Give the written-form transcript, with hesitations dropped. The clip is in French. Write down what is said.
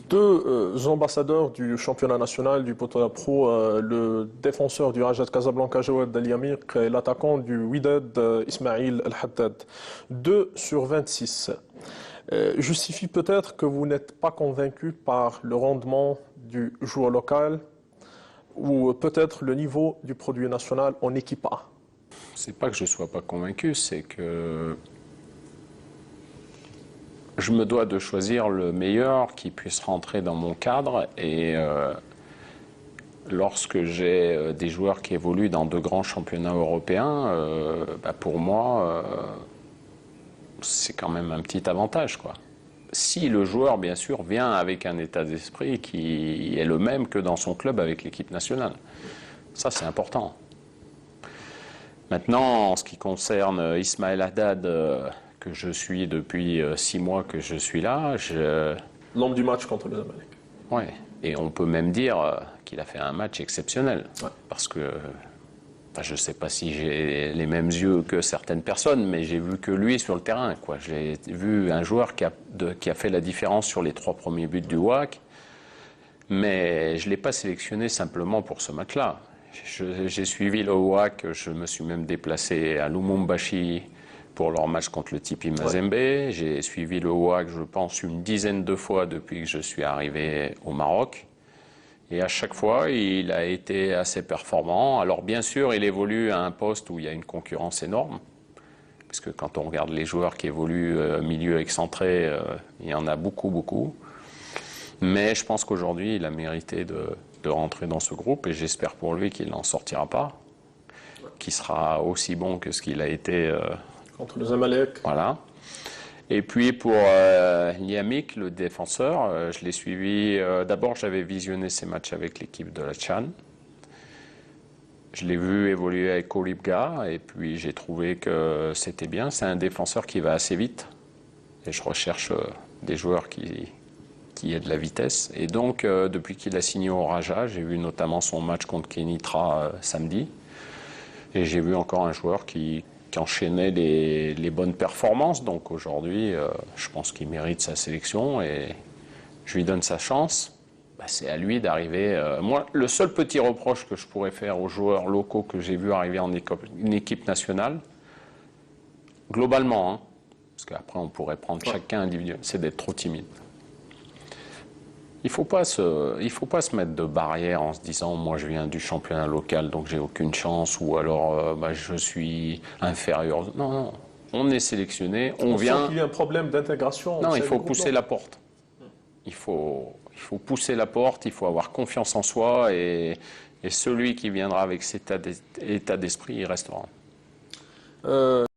Deux ambassadeurs du championnat national du Potola Pro, le défenseur du Raja de Casablanca, Jawad Al-Yamiq, et l'attaquant du Wydad, Ismail Al-Haddad. 2 sur 26. Justifie peut-être que vous n'êtes pas convaincu par le rendement du joueur local ou peut-être le niveau du produit national en équipe A. C'est pas que je sois pas convaincu, c'est que je me dois de choisir le meilleur qui puisse rentrer dans mon cadre et lorsque j'ai des joueurs qui évoluent dans de grands championnats européens, pour moi, c'est quand même un petit avantage, quoi. Si le joueur, bien sûr, vient avec un état d'esprit qui est le même que dans son club avec l'équipe nationale. Ça, c'est important. Maintenant, en ce qui concerne Ismail Haddad, que je suis depuis 6 mois que je suis là, L'homme du match contre le Zamalek. Ouais, et on peut même dire qu'il a fait un match exceptionnel. Ouais. Parce que, je ne sais pas si j'ai les mêmes yeux que certaines personnes, mais j'ai vu que lui sur le terrain, quoi. J'ai vu un joueur qui a fait la différence sur les 3 premiers buts du WAC, mais je ne l'ai pas sélectionné simplement pour ce match-là. J'ai suivi le WAC, je me suis même déplacé à Lumumbashi pour leur match contre le Tipi Mazembe. Ouais. J'ai suivi le WAC, je pense, une dizaine de fois depuis que je suis arrivé au Maroc. Et à chaque fois, il a été assez performant. Alors bien sûr, il évolue à un poste où il y a une concurrence énorme. Parce que quand on regarde les joueurs qui évoluent milieu excentré, il y en a beaucoup, beaucoup. Mais je pense qu'aujourd'hui, il a mérité de rentrer dans ce groupe. Et j'espère pour lui qu'il n'en sortira pas. Qu'il sera aussi bon que ce qu'il a été contre le Zamalek. Voilà. Et puis pour Yamik, le défenseur, je l'ai suivi. D'abord, j'avais visionné ses matchs avec l'équipe de la Tchan. Je l'ai vu évoluer avec Kolibga et puis j'ai trouvé que c'était bien. C'est un défenseur qui va assez vite. Et je recherche des joueurs qui aient de la vitesse. Et donc, depuis qu'il a signé au Raja, j'ai vu notamment son match contre Kenitra samedi. Et j'ai vu encore un joueur qui enchaînait les bonnes performances. Donc aujourd'hui, je pense qu'il mérite sa sélection et je lui donne sa chance. C'est à lui d'arriver. Moi, le seul petit reproche que je pourrais faire aux joueurs locaux que j'ai vus arriver en équipe nationale, globalement, parce qu'après on pourrait prendre chacun individuel, c'est d'être trop timide. Il ne faut pas se mettre de barrière en se disant « moi je viens du championnat local donc j'ai aucune chance » ou alors je suis inférieur. Non, non, on est sélectionné, on vient... Il y a un problème d'intégration. Non, il faut pousser la porte. Il faut pousser la porte, il faut avoir confiance en soi et celui qui viendra avec cet état d'esprit, il restera.